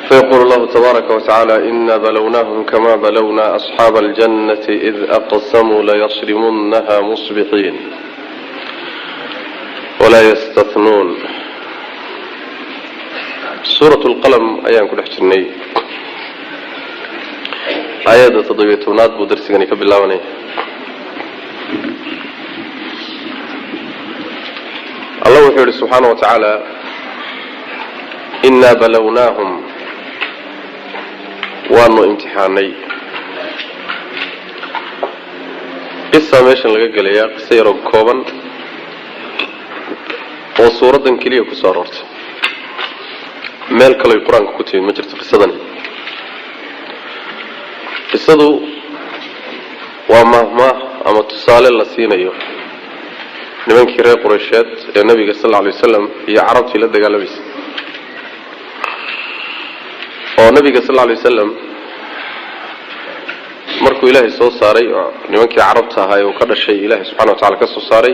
فيقول الله تبارك وتعالى إنا بلوناهم كما بلونا أصحاب الجنة إذ أقسموا ليصرمنها مصبحين ولا يستثنون. سورة القلم أيام كل حجرني آيات تضيبتونات بدرسيني كبلاوني. الله يقول سبحانه وتعالى إنا بلوناهم وأنه امتحاني. قصة ماشان لقى قليا قصة يروق كوبان وصورة كلية كسارورت مالك لو القرآن كتير مجرد قصة قصة ومهما أما تصالي اللسين أيوه لمن كراء قريشات النبي صلى الله عليه وسلم هي عرب في لدى قلبيس والنبي صلى الله عليه وسلم markuu ilaahay soo saaray nimankii carabta ahaa oo ka dhashay ilaahay subhanahu wa ta'ala ka soo saaray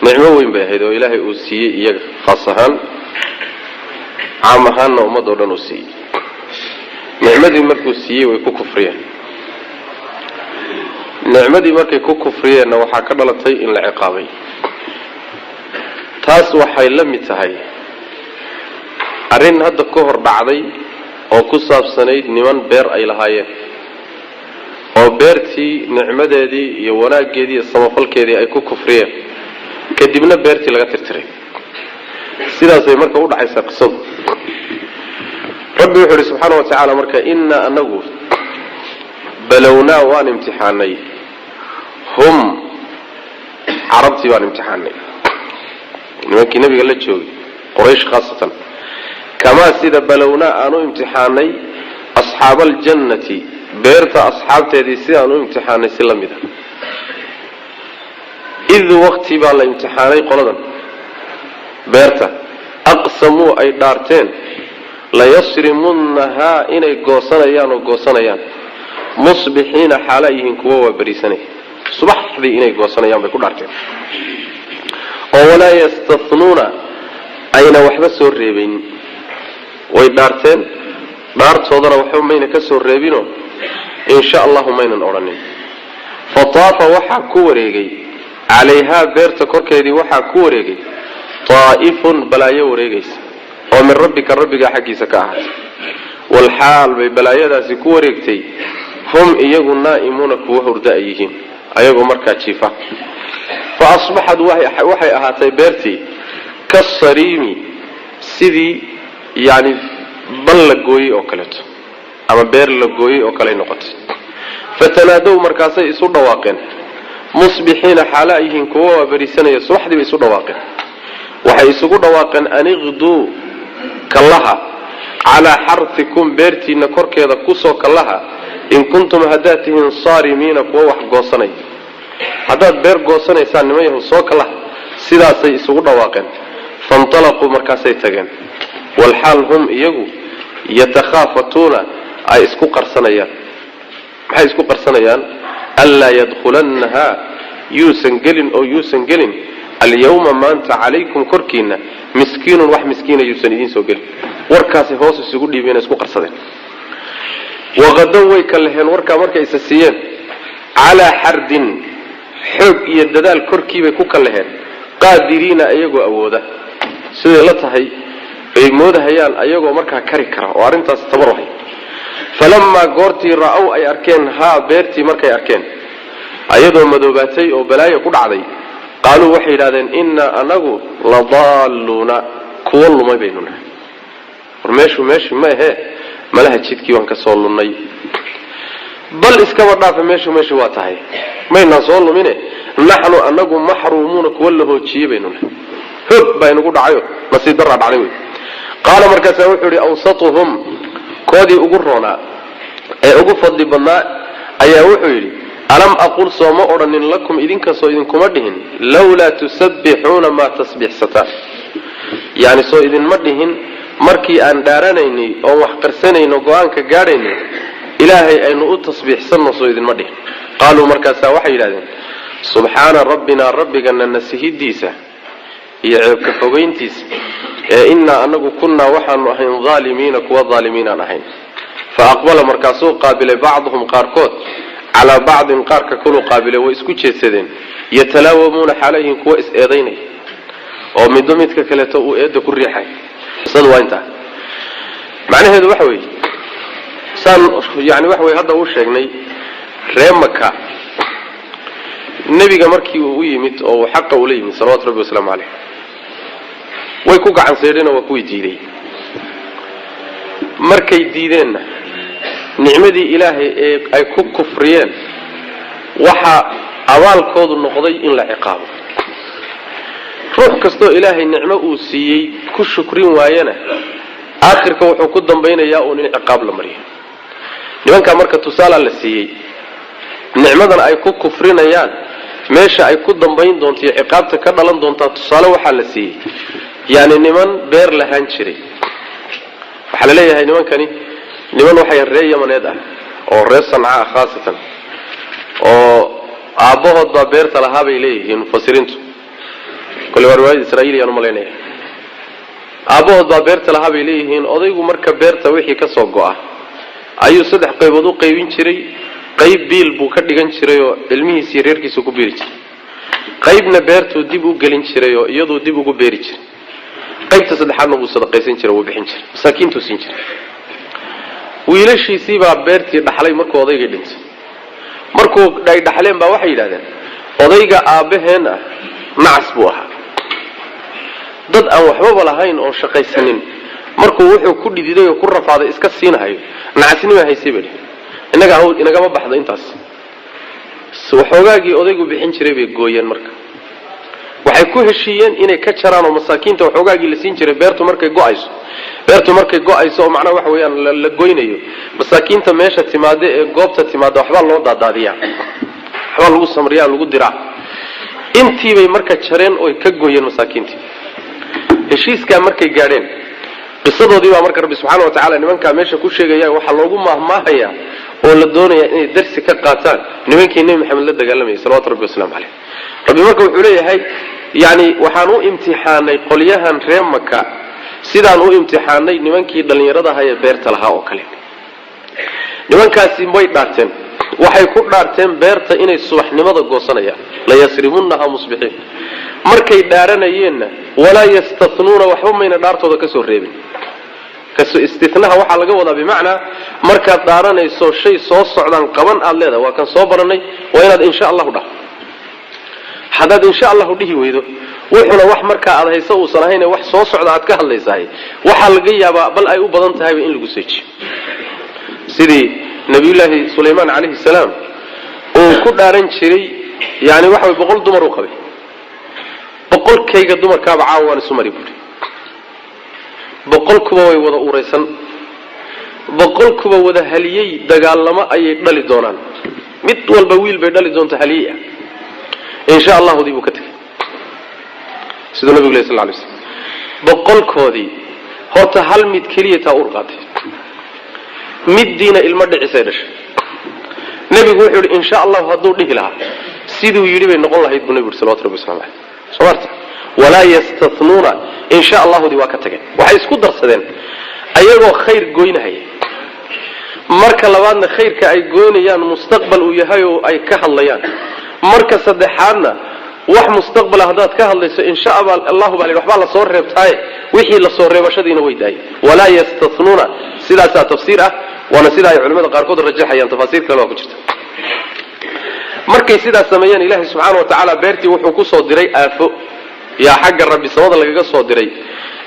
nicmo weyn bay ahayd oo ilaahay uu siiyay iyaga khaas ahaan caam ahaanna ummadoo dhan uu siiyay nicmadii markuu siiyay way ku kufriyeen nicmadii markay ku kufriyeenna waxaa ka dhalatay in la ciqaabay taas waxay la mid tahay arrin hadda ka hor dhacday oo ku saabsanayd niman beer ay lahaayeen oo beertii nicmadeedii iyo wanaageedii iyo samafalkeedii ay ku kufriyeen kadibna beertii laga tirtiray sidaasay marka u dhaxaysaa qisadu rabbi wuxuu yidhi subxaanahu wa tacaala marka inna anagu balownaa waan imtixaanay hum carabtii baan imtixaanay nimankii nabiga la joogay quraysh khaasatan kamaa sida balownaa aanu imtixaanay asxaaba aljannati beerta asxaabteedii sidaan u imtixaanay si la mid ah id waqti baa la imtixaanay qoladan beerta aqsamuu ay dhaarteen layasrimunnahaa inay goosanayaan musbixiina xaala yihiin kuwa waa beriisanay subaxdii inay goosanayaan bay ku dhaarteen oo walaa yastathnuuna ayna waxba soo reebaynin way dhaarteen dhaartoodana waxba mayna ka soo reebino in sha allahu maynan odhanin fataafa waxaa ku wareegay calayhaa beerta korkeedii waxaa ku wareegay taa'ifun balaayo wareegaysa oo min rabbika rabbigaa xaggiisa ka ahaatay walxaal bay balaayadaasi ku wareegtay hum iyagu naa'imuuna kuwa hurda ay yihiin ayagoo markaa jiifa fa asbaxad waxay ahaatay beertii kasariimi sidii yani bal la gooyey oo kaleeto ama beer la gooyey oo kale noqotay fatanaadow markaasay isu dhawaaqeen musbixiina xaala yihiin kuwa waa berisanaya subaxdii bay isu dhawaaqeen waxay isugu dhawaaqeen aniqduu kallaha calaa xartikum beertiina korkeeda kusoo kallaha in kuntum haddaad tihiin saarimiina kuwa wax goosanay haddaad beer goosanaysaan niman yahu soo kallaha sidaasay isugu dhawaaqeen fantalaquu markaasay tageen walxaal hum iyagu yatakhaafatuuna ay isku qarsanayaan maxay isku qarsanayaan allaa yadkhulannahaa yuusan gelin alyawma maanta calaykum korkiina miskiinun wax miskiina yuusan idiin soo gelin warkaasi hoos isugu dhiibeen isku qarsadeen waqadan way ka leheen warkaa markay isa siiyeen calaa xardin xoog iyo dadaal korkiibay ku ka leheen qaadiriina ayagoo awooda siday la tahay ay moodahayaan ayagoo markaa kari kara oo arrintaas tabar wahay falamaa goortii ra'ow ay arkeen haa beertii markay arkeen ayadoo madoobaatay oo balaayo ku dhacday qaaluu waxay yidhahdeen innaa anagu ladaalluuna kuwa lumay baynu nahay war meeshu ma ahee malaha jidkii waan ka soo lunnay bal iskaba dhaafa meeshu waa tahay maynaan soo lumine naxnu anagu maxruumuuna kuwa la hoojiyey baynu nahay hoog baa inagu dhacayo nasiib daraa dhacday wey qaala markaasaa wuxuu yidhi awsatuhum koodii ugu roonaa ee ugu fadli badnaa ayaa wuxuu yidhi alam aqul sooma odhanin lakum idinkasoo idinkuma dhihin lawlaa tusabbixuuna maa tasbiixsataan yani soo idinma dhihin markii aan dhaaranaynay oon wax qarsanayno go-aanka gaadhaynay ilaahay aynu u tasbiixsanno soo idinma dhihin qaaluu markaasaa waxay yidhahdeen subxaana rabbinaa rabbigana nasihidiisa iyo ceebka fogayntiisa إنا أنه كنا وحن أهين ظالمين كوا ظالمين أهين فأقبل مركاسو قابل بعضهم قاركوت على بعض قارك كلوا قابل وإسكوتش سدين يتلاومون حالهم كوا إسئذيني ومن دمتك كلته إيد كل ريحة صدوا أنت معنى هذا وحوي سان يعني وحوي هذا هو الشيء ريمك النبي مركي ويمت أو حق ولي من صلوات ربي وسلام عليه ويكوك عن سيرنا وكوي ديدي مركي ديدين نعمدي إلهي أي كفريان وحا أوال كود النقضي إن لا عقابه روح كستو إلهي النعمة أوسيي كل شكرين واينا آخر كوحو كدن بين ياؤن عقاب لمريه لمن كان مركة تسالة لسيي نعمة أي كفرين أيان ماشي أي كدن بين دونتي عقابة كدلن دونتا تسالة وحا لسيي يعني نمان بير لهانشري وحال ليه هاي نمان كاني نمان وحي الرئي من يدع أو الرئي صنعاء خاصة أو أبوه الضا بير تلهابي ليه ينفسرينتو كل رواية إسرائيلية أنا ملينيه أبوه الضا بير تلهابي ليه ين أضيقوا مركب بير تويحي كسوقوا أيو صدح قيبضو قيبين شري قيب بيل بو كردقان شريو علميه سيرير كيسو كبيريش قيبنا بيرتو ديبو قلين شريو يضو ديبو كبيريش قيبت صدحان نبو صدقيسين شري وبيحين شري مساكين توسين شري ويلاشي سيبا بيرتي دحلي مركو أضيقا دينت مركو داي دحلين با وحي لادين أضيقا آبهنا نعس بوها dad aan waxba lahayn oo shaqaysanin markuu wuxuu ku dhididay oo ku rafaaday iska siinahay nacasnimo haysay bari inaga ma baxdo intaas waxoogaagii odaygu bixin jiray bay gooyeen marka waxay ku heshiiyeen inay ka jaraan oo masaakiinta waxoogaagii la siin jiray beertu markay go'ayso oo macna wax weeyaan la goynayo masaakiinta meesha timaade ee goobta timaada waxba loo daadaadiyaa waxba lagu samriyaa lagu diraa intii bay marka jareen oo ka gooyeen masaakiintii heshiiska markay gaadheen qisadoodii baa marka Rabbi subhanahu wa ta'ala nimanka meesha ku sheegaya waxa loogu maahmaahaya oo la doonaya inay darsi ka qaataan nimankii Nabi Maxamed la dagaalamay sallallahu alayhi wa sallam Rabbi marka wuxuu leeyahay yani waxaan u imtixaanay qoliyahan reer Makka sidaan u imtixaanay nimankii dhalinyarada ahaa ee beerta lahaa oo kale nimankaasi way dhaarteen waxay ku dhaarteen beerta inay subaxnimada goosanayaan la yasrimunha musbihin markay dhaaranayeenna wala yastathnuuna waxba mayna dhaartooda ka soo reebin kaso istithnaha waxa laga wadaa bimaana marka dhaaranayso shay soo socdaan qaban aad leedahay waa kan soo baranay waa inaad insha Allah dhaaf hadaad insha Allah dhihi weydo wuxuna wax marka aad hayso uu sanaayna wax soo socda aad ka hadlaysaay waxa laga yaabaa bal ay u badan tahay in lagu seejiyo sidii nabiyullaahi Suleymaan alayhi salaam oo ku dhaaran jiray yani waxa way 100 dumar u qabay 100 kayga dumarkaaba caawaan isu mari buuri 100 kuba way wada ureysan 100 kuba wada haliyay dagaalamo ay dhali doonaan mid walba wiil bay dhali doonto haliya insha Allah diibu ka tagay sidoo nabiga sallallahu alayhi wasallam 100 koodii horta hal mid kaliya taa urqatay middiina ilma dhicisay dhashay nabigu wuxuu yiri insha Allah haduu dhihi lahaa sidoo yiri bay noqon lahayd bu nabiga sallallahu alayhi wasallam sawarta wala yastathnuuna insha Allah di waa ka tagay waxay isku darsadeen ayagoo khayr gooynahay marka labaadna khayrka ay gooynayaan mustaqbal uu yahay oo ay ka hadlayaan marka saddexaadna wax mustaqbal hadaad ka hadlayso insha Allah baa waxba la soo reebtay wixii la soo reebashadiina way daay wala yastathnuuna sidaas tafsiir ah wana sida ay culimada qaar kood rajaxayaan tafsiir kale oo ku jirta markay sidaas sameeyeen Ilaahay subhanahu wa ta'ala beertii wuxuu ku soo diray aafo yaa xagga Rabbi samada lagaga soo diray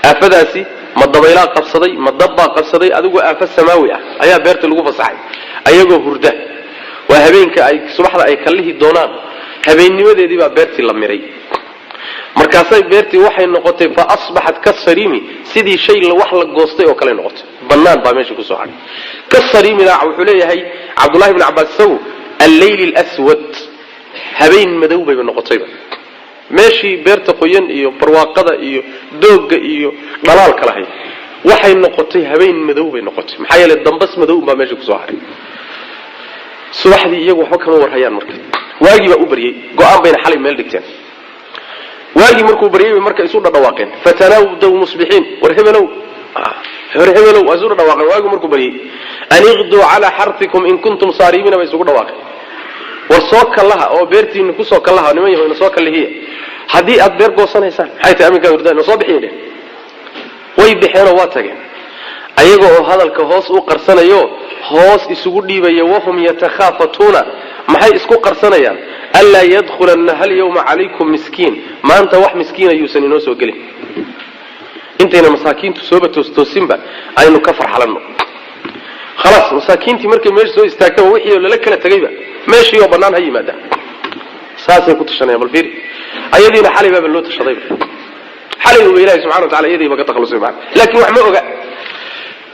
aafadaasi ma dabayla qabsaday ma dabba qabsaday adigu aafo samaawi ah ayaa beerta lagu fasaxay ayagoo hurda waa habeenka ay subaxda ay kalihi doonaan habeennimadeedii baa beertii la miray markaasay beertii waxay noqotay fa asbahat kasarimi sidii shay la wax la goostay oo kale noqotay banaan baa meesha ku soo haray kasarimi la wuxuu leeyahay Abdullah ibn Abbas saw al-layl al-aswad habeen madow bay noqotay meeshii beerta qoyan iyo barwaaqada iyo dooga iyo dhalaal kala hay waxay noqotay habeen madow bay noqotay maxaa yeelay dambas madow baa meesha ku soo haray subaxdii iyagu waxa kama warhayaan markay waagi baa u bariyay go'aan bayna xalay meel dhigteen waagi markuu bariyay marka isu dhawaaqeen fatanawdaw musbihin warhabelow isu dhawaaqeen waagi markuu bariyay aniqdu ala harthikum in kuntum saribina way isu dhawaaqeen warsoo kalaha oo beertiina ku soo kalaha niman yahay soo kalahiya hadii aad beer goosanaysaan xayta aminka wardaan soo bixiyeen way bixeen waa tageen ayaga oo hadalka hoos u qarsanayo hoos isugu dhiibaya wahum yatakhafatuna maxay isku qarsanayaan alla yadkhulanna hal yawma alaykum miskiin maanta wax miskiin ayuusan inoo soo gelin intayna masaakiintu soo batoosinba aynu ka farxalano خلاص masaakiintii markay meesha soo istaagtay wixii la kala tagayba meeshii oo banaan hay yimaada saasay ku tashanayaan bal fiir ayadiina xaliba loo tashaday xaliba ilaahay subhanahu wa ta'ala ayadiiba ka takhalusay baa laakiin wax ma oga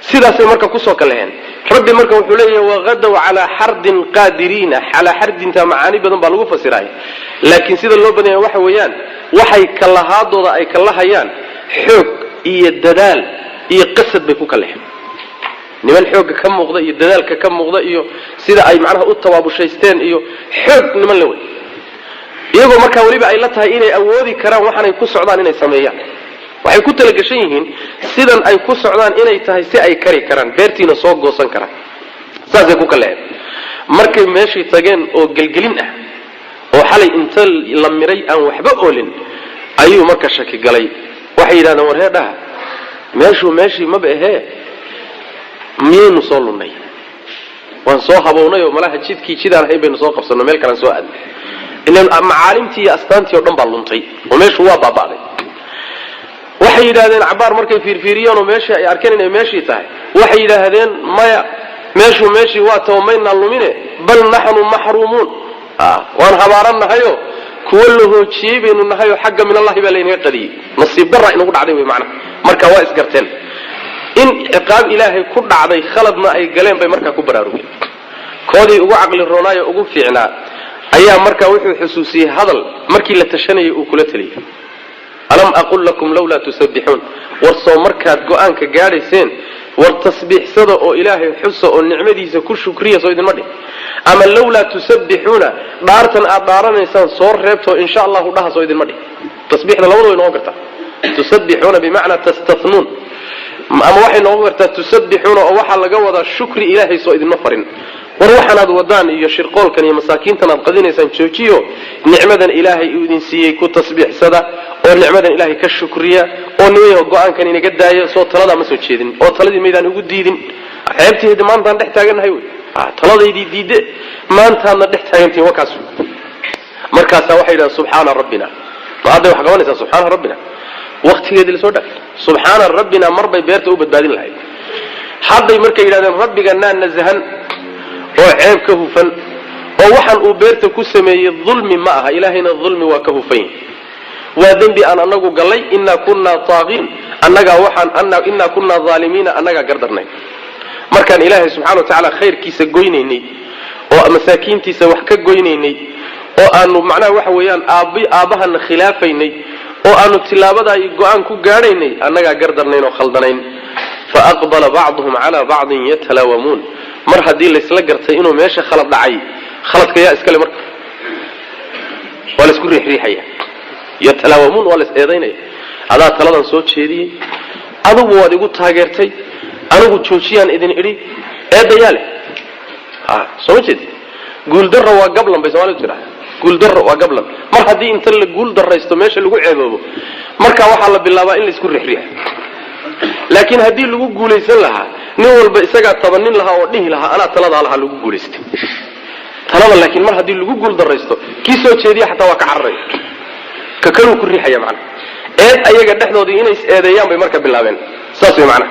sidaasay marka ku soo kaleen rabbi marka wuxuu leeyahay waqadaw ala hardin qadirina ala hardin ta maani badan baa lagu fasiray laakiin sida loo badanyahay waxa weeyaan waxay kala haadooda ay kala hayaan xoog iyo dadaal iyo qasad bay ku kaleen niman xoog ka muuqda iyo dadaalka ka muuqda iyo sida ay macnaha u tawaabushaysteen iyo xoog niman la way iyagoo marka waliba ay la tahay inay awoodi karaan waxaan ku socdaan inay sameeyaan waxay ku talagashan yihiin sidan ay ku socdaan inay tahay si ay kari karaan beertiina soo goosan karaan saasay ku kaleen markay meeshii tageen oo gelgelin ah oo xalay inta la miray aan waxba oolin ayuu marka shaki galay waxay yiraahdeen wareedaha meeshii ma baahee miyaynu soo lunay waan soo habownay oo malaha jidaan ahayn baynu soo qabsanno meel kale soo aadnay inaan macaalimtii iyo astaantii oo dhan baa luntay oo meeshu waa baabaaday waxay yiraahdeen cabaar markay fiirfiiriyeen oo meeshii ay arkeen inay meeshii tahay waxay yiraahdeen maya meeshii waa tawmayna lumine bal nahnu mahrumun waan habaaranahayo kuwa la hoojiyay baynu nahayo xagga min Allah baa leeyna qadiyay nasiib darra inuu dhacday way macna marka waa isgarteen in iqaab ilaahay ku dhacday khaladna ay galeen bay marka ku baraarugeen koodii ugu aqli roonaayo ugu fiicnaa ayaa marka wuxuu xusuusiyay hadal markii la tashanayay uu kula taliyay alam aqul lakum lawla tusabbihun warsoo markaad go'aanka gaadhayseen war tasbiixsada oo ilaahay xuso oo nicmadiisa ku shukriya soo idin ma dhig ama lawla tusabbihuna dhaartan aad dhaaranaysaan soo reebto insha Allah dhaha soo idin ma dhig tasbiixna labadaba way noqon kartaa tusabbihuna bimaana tastathnun ama waxay noqon kartaa tusabbihuna oo waxa laga wadaa shukri ilaahay soo idin ma farin war waxaad wadaan iyo shirqoolkan iyo masaakiintan aad qadinaysaan joojiyo nicmadan ilaahay uu idin siiyay ku tasbiixsada oo nicmadan ilaahay ka shukriya oo niyo go'aankan inaga daayo soo talada ma soo jeedin oo taladii meedaan ugu diidin xeebteeda maanta dhex taaganahay way taladaydii diide maanta dhex taagantiin wakaas markaas waxay yiraahdeen subhana rabbina baada wax qabanaysa subhana rabbina waqtigeedii la soo dhacay subhana rabbina marbay beerta u badbaadin lahayd hadday markay yiraahdeen rabbigana nazahan oo ceeb ka hufan oo waxan uu beerta ku sameeyay dhulmi ma aha ilaahina dhulmi waa ka hufan waa dambi aan anagu galay inna kunna taaghin inna kunna zaalimiina anaga gardarnay markaan ilaahay subhanahu wa ta'ala khayrkiisa goynaynay oo masaakiintiisa wax ka goynaynay oo aanu macnaha waxa weeyaan aabahana khilaafaynay oo aanu tilaabada ay go'aan ku gaadhaynay anaga gardarnayn oo khaldanayn fa aqbala ba'dhum ala ba'd yatalawamun mar hadii la isla gartay inuu meesha khalad dhacay khaladka yaa iskale marka wala isku riixriixaya yatalawamun wala isdeedaynay adaa taladan soo jeediyay adigu waad igu taageertay anigu joojiyaan idin idhi eedayaale soo jeed guul darro waa gablan bay Soomaalidu tiraahdo guul darro waa gablan mar hadii inta la guul darraysto meesha lagu ceeboobo marka waxa la bilaabaa in la isku riixriixo laakiin hadii lagu guuleysan lahaa nin walba isaga tabanin lahaa oo dhihi lahaa ana talada lahaa lagu guuleystay talada laakiin mar hadii lagu guul darraysto ki soo jeediya xataa waa ka carray ka kale ku riixaya macna ayaga dhexdoodii inay is eedeeyaan bay marka bilaabeen saas way macna